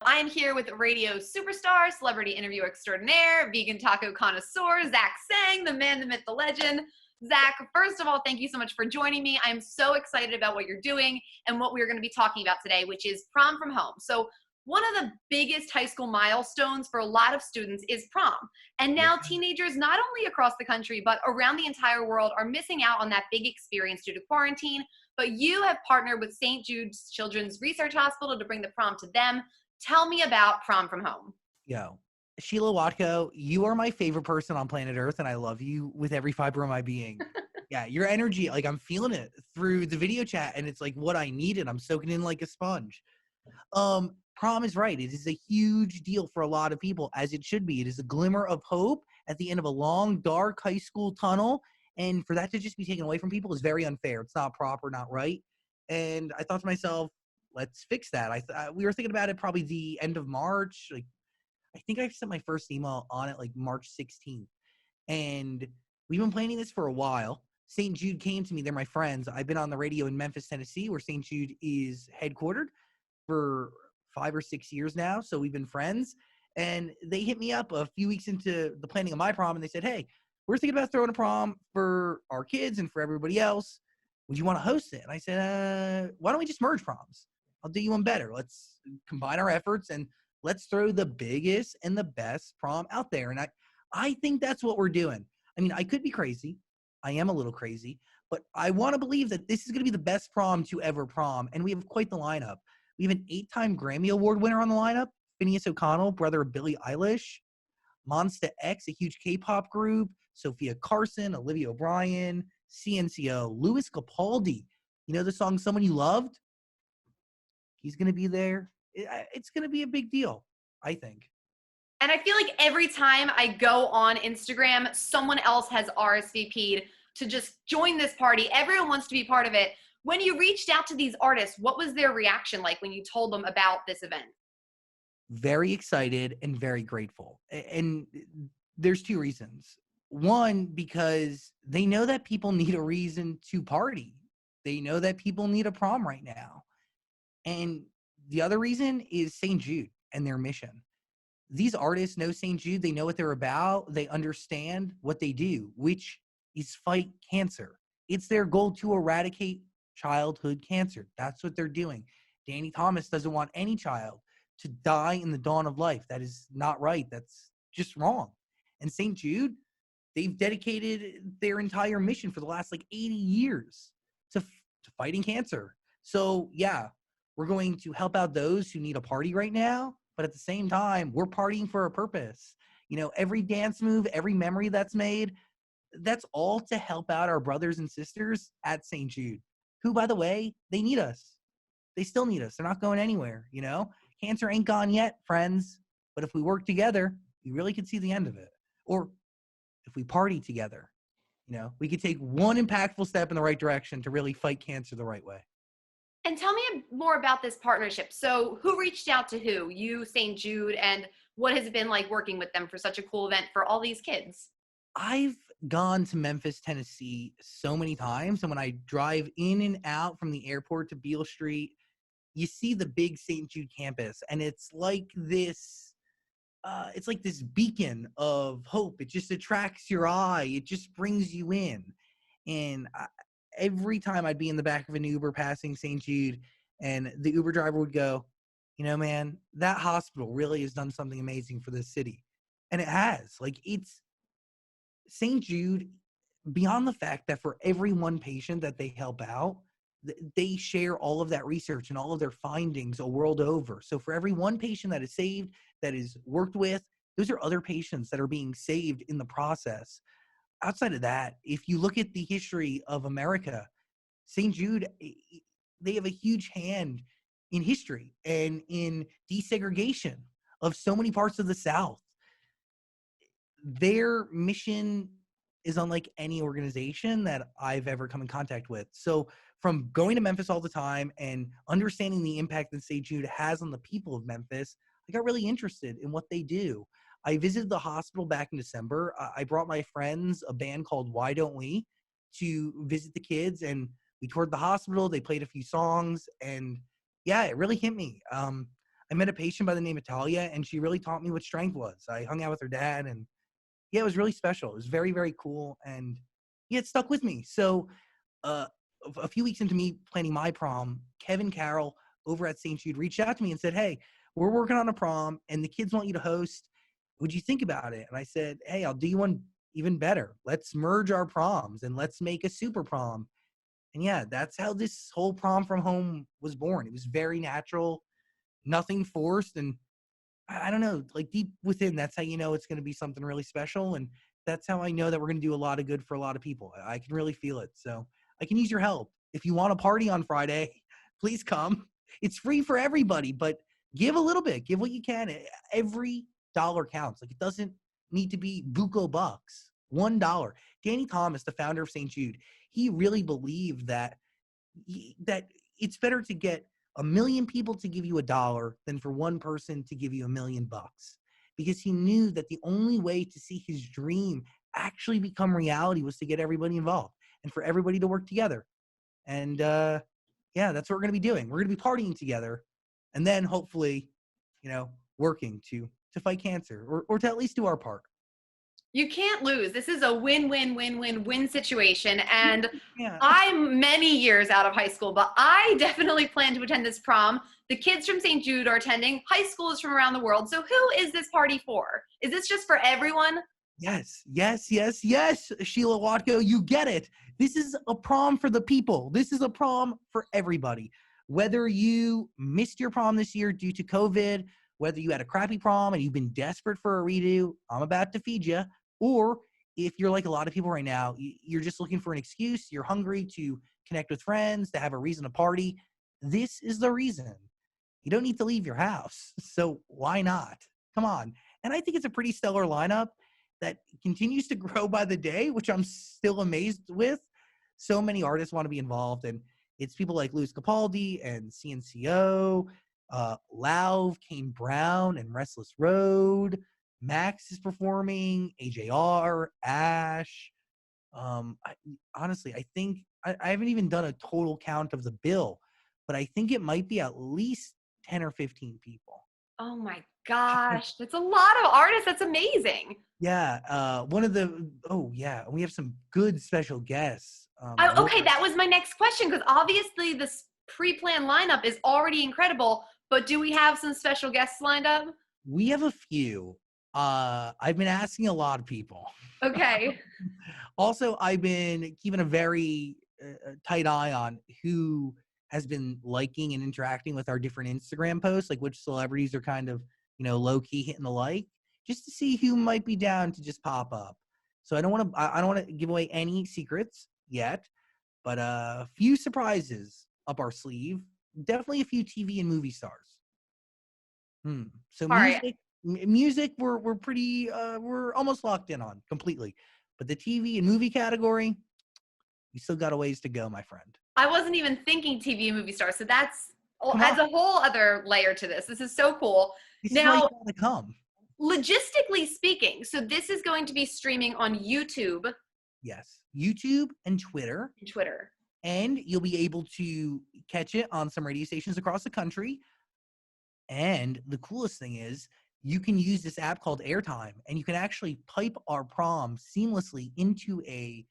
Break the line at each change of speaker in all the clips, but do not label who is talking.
I am here with radio superstar, celebrity interview extraordinaire, vegan taco connoisseur, Zach Sang, the man, the myth, the legend. Zach, first of all, thank you so much for joining me. I'm so excited about what you're doing and what we're going to be talking about today, which is Prom From Home. So one of the biggest high school milestones for a lot of students is prom. And now teenagers, not only across the country, but around the entire world, are missing out on that big experience due to quarantine. But you have partnered with St. Jude's Children's Research Hospital to bring the prom to them. Tell me about Prom From Home.
Yo, Sheila Watko, you are my favorite person on planet Earth, and I love you with every fiber of my being. Yeah, your energy, like I'm feeling it through the video chat, and it's like what I needed. I'm soaking in like a sponge. Prom is right. It is a huge deal for a lot of people, as it should be. It is a glimmer of hope at the end of a long, dark high school tunnel, and for that to just be taken away from people is very unfair. It's not proper, not right. And I thought to myself, let's fix that. We were thinking about it probably the end of March. Like, I think I sent my first email on it like March 16th. And we've been planning this for a while. St. Jude came to me. They're my friends. I've been on the radio in Memphis, Tennessee, where St. Jude is headquartered for 5 or 6 years now. So we've been friends. And they hit me up a few weeks into the planning of my prom, and they said, hey, we're thinking about throwing a prom for our kids and for everybody else. Would you want to host it? And I said, why don't we just merge proms? I'll do you one better. Let's combine our efforts and let's throw the biggest and the best prom out there. And I think that's what we're doing. I mean, I could be crazy. I am a little crazy, but I want to believe that this is going to be the best prom to ever prom. And we have quite the lineup. We have an 8-time Grammy Award winner on the lineup, Phineas O'Connell, brother of Billie Eilish, Monsta X, a huge K-pop group, Sophia Carson, Olivia O'Brien, CNCO, Louis Capaldi. You know the song Someone You Loved? He's going to be there. It's going to be a big deal, I think.
And I feel like every time I go on Instagram, someone else has RSVP'd to just join this party. Everyone wants to be part of it. When you reached out to these artists, what was their reaction like when you told them about this event?
Very excited and very grateful. And there's 2 reasons. One, because they know that people need a reason to party. They know that people need a prom right now. And the other reason is St. Jude and their mission. These artists know St. Jude. They know what they're about. They understand what they do, which is fight cancer. It's their goal to eradicate childhood cancer. That's what they're doing. Danny Thomas doesn't want any child to die in the dawn of life. That is not right. That's just wrong. And St. Jude, they've dedicated their entire mission for the last 80 years to fighting cancer. So yeah, we're going to help out those who need a party right now, but at the same time, we're partying for a purpose. You know, every dance move, every memory that's made, that's all to help out our brothers and sisters at St. Jude, who, by the way, they need us. They still need us. They're not going anywhere, you know? Cancer ain't gone yet, friends, but if we work together, we really could see the end of it. Or if we party together, you know, we could take one impactful step in the right direction to really fight cancer the right way.
And tell me more about this partnership. So who reached out to who? You, St. Jude, and what has it been like working with them for such a cool event for all these kids?
I've gone to Memphis, Tennessee so many times, and when I drive in and out from the airport to Beale Street, you see the big St. Jude campus, and it's like this beacon of hope. It just attracts your eye. It just brings you in. And every time I'd be in the back of an Uber passing St. Jude, and the Uber driver would go, you know, man, that hospital really has done something amazing for this city. And it has. It's St. Jude, beyond the fact that for every one patient that they help out, they share all of that research and all of their findings a world over. So for every one patient that is saved, that is worked with, those are other patients that are being saved in the process. Outside of that, if you look at the history of America, St. Jude, they have a huge hand in history and in desegregation of so many parts of the South. Their mission is unlike any organization that I've ever come in contact with. So from going to Memphis all the time and understanding the impact that St. Jude has on the people of Memphis, I got really interested in what they do. I visited the hospital back in December. I brought my friends, a band called Why Don't We, to visit the kids, and we toured the hospital. They played a few songs, and yeah, it really hit me. I met a patient by the name of Talia, and she really taught me what strength was. I hung out with her dad, and yeah, it was really special. It was very, very cool, and yeah, it stuck with me. So uh, a few weeks into me planning my prom, Kevin Carroll over at St. Jude reached out to me and said, "Hey, we're working on a prom, and the kids want you to host. Would you think about it?" And I said, "Hey, I'll do you one even better. Let's merge our proms and let's make a super prom." And yeah, that's how this whole Prom From Home was born. It was very natural, nothing forced, and I don't know, like deep within, that's how you know it's going to be something really special. And that's how I know that we're going to do a lot of good for a lot of people. I can really feel it. So I can use your help. If you want a party on Friday, please come. It's free for everybody, but give a little bit, give what you can. Every dollar counts. Like, it doesn't need to be buco bucks. $1. Danny Thomas, the founder of St. Jude, he really believed that that it's better to get a million people to give you $1 than for one person to give you $1,000,000, because he knew that the only way to see his dream actually become reality was to get everybody involved and for everybody to work together. And yeah, that's what we're going to be doing. We're going to be partying together, and then hopefully, working to fight cancer, or to at least do our part.
You can't lose. This is a win-win-win-win-win situation. And
Yeah.
I'm many years out of high school, but I definitely plan to attend this prom. The kids from St. Jude are attending. High schoolers from around the world. So who is this party for? Is this just for everyone?
Yes, yes, yes, yes, Sheila Watko, you get it. This is a prom for the people. This is a prom for everybody. Whether you missed your prom this year due to COVID, whether you had a crappy prom and you've been desperate for a redo, I'm about to feed you. Or if you're like a lot of people right now, you're just looking for an excuse, you're hungry to connect with friends, to have a reason to party, this is the reason. You don't need to leave your house. So why not? Come on. And I think it's a pretty stellar lineup that continues to grow by the day, which I'm still amazed with. So many artists want to be involved, and it's people like Louis Capaldi and CNCO, Lauv, Kane Brown, and Restless Road. Max is performing, AJR, Ash. Honestly, I think I haven't even done a total count of the bill, but I think it might be at least 10 or 15 people.
Oh my gosh. That's a lot of artists. That's amazing.
Yeah, we have some good special guests.
Okay, that was my next question because obviously this pre-planned lineup is already incredible, but do we have some special guests lined up?
We have a few. I've been asking a lot of people.
Okay.
Also, I've been keeping a very tight eye on who has been liking and interacting with our different Instagram posts, like which celebrities are kind of, low key hitting the like, just to see who might be down to just pop up. So I don't want to give away any secrets yet, but a few surprises up our sleeve. Definitely a few TV and movie stars. So
All right.
music, we're pretty we're almost locked in on completely, but the TV and movie category, we still got a ways to go, my friend.
I wasn't even thinking TV and movie stars, so that's
Come
adds
on,
a whole other layer to this. This is so cool.
this is why you
Now,
gotta come.
logistically speaking, so this is going to be streaming on YouTube
Yes, YouTube and Twitter,
and Twitter.
and you'll be able to catch it on some radio stations across the country. And the coolest thing is, you can use this app called Airtime, and you can actually pipe our prom seamlessly into a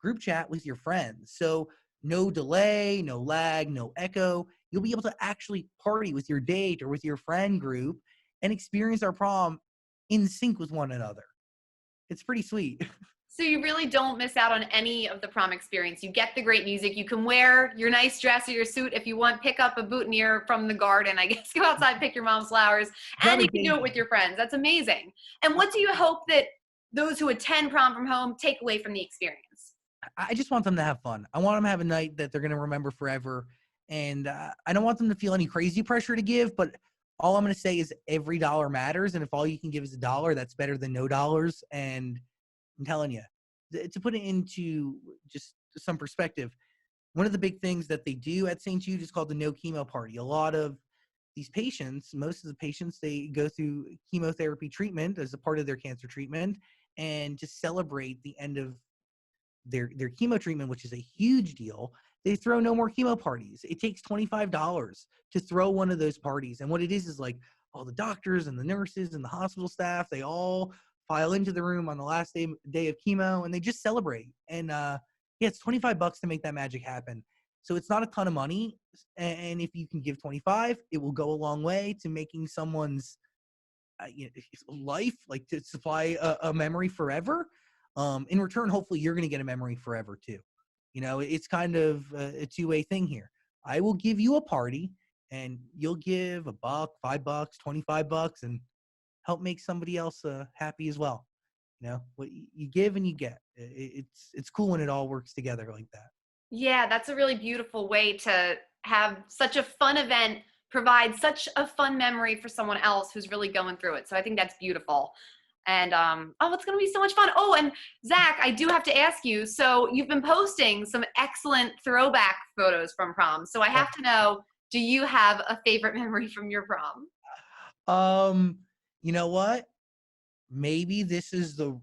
group chat with your friends. So no delay, no lag, no echo. You'll be able to actually party with your date or with your friend group and experience our prom in sync with one another. It's pretty sweet.
So you really don't miss out on any of the prom experience. You get the great music. You can wear your nice dress or your suit if you want. Pick up a boutonniere from the garden. I guess go outside, pick your mom's flowers, and you can do it with your friends. That's amazing. And what do you hope that those who attend Prom From Home take away from the experience?
I just want them to have fun. I want them to have a night that they're going to remember forever. And I don't want them to feel any crazy pressure to give, but all I'm going to say is every dollar matters. And if all you can give is $1, that's better than no dollars. And I'm telling you, to put it into just some perspective, one of the big things that they do at St. Jude is called the no chemo party. A lot of these patients, most of the patients, they go through chemotherapy treatment as a part of their cancer treatment. And to celebrate the end of their chemo treatment, which is a huge deal, They throw no more chemo parties. It takes $25 to throw one of those parties. And what it is like all the doctors and the nurses and the hospital staff, they all file into the room on the last day of chemo and they just celebrate. And yeah, it's $25 to make that magic happen. So it's not a ton of money. And if you can give 25, it will go a long way to making someone's life, like to supply a memory forever. In return, hopefully you're going to get a memory forever too. It's kind of a two-way thing here. I will give you a party and you'll give $1, $5, $25 and help make somebody else happy as well. What you give and you get. It's cool when it all works together like that.
Yeah, that's a really beautiful way to have such a fun event, provide such a fun memory for someone else who's really going through it. So I think that's beautiful. And oh, it's going to be so much fun. Oh, and Zach, I do have to ask you. So you've been posting some excellent throwback photos from prom. So I have to know, do you have a favorite memory from your prom?
You know what? Maybe this is the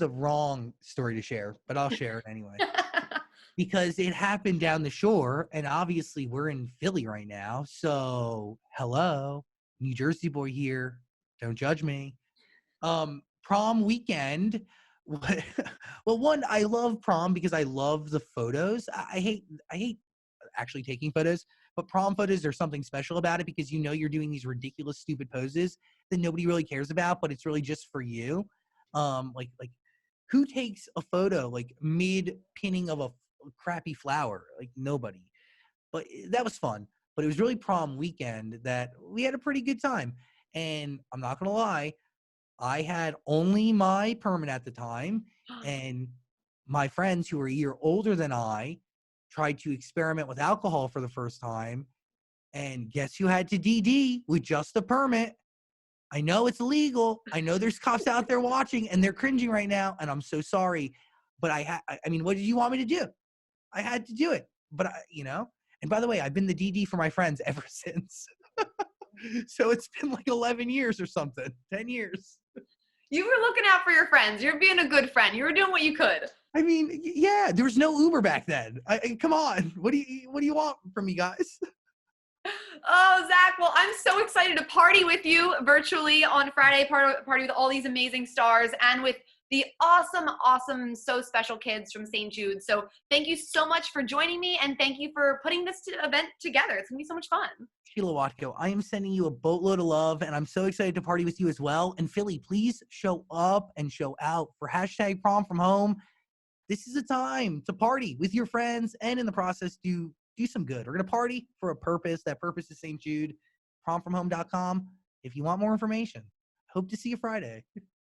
wrong story to share, but I'll share it anyway. Because it happened down the shore, and obviously we're in Philly right now. So, hello, New Jersey boy here. Don't judge me. Prom weekend. Well, one, I love prom because I love the photos. I hate actually taking photos, but prom photos are something special about it because you're doing these ridiculous, stupid poses that nobody really cares about, but it's really just for you. Like who takes a photo like mid pinning of a crappy flower? Like nobody. But that was fun. But it was really prom weekend that we had a pretty good time. And I'm not gonna lie, I had only my permit at the time, and my friends who were a year older than I tried to experiment with alcohol for the first time. And guess who had to DD with just a permit? I know it's illegal. I know there's cops out there watching and they're cringing right now. And I'm so sorry. But I mean, what did you want me to do? I had to do it. But, and by the way, I've been the DD for my friends ever since. So it's been like 11 years or something, 10 years.
You were looking out for your friends. You're being a good friend. You were doing what you could.
I mean, yeah, there was no Uber back then. Come on. What do you want from me guys?
Oh, Zach, well, I'm so excited to party with you virtually on Friday, party with all these amazing stars and with the awesome, so special kids from St. Jude. So thank you so much for joining me, and thank you for putting this event together. It's going to be so much fun.
Sheila Watko, I am sending you a boatload of love, and I'm so excited to party with you as well. And Philly, please show up and show out for hashtag Prom From Home. This is a time to party with your friends and in the process do some good. We're going to party for a purpose. That purpose is St. Jude, promfromhome.com. If you want more information, hope to see you Friday.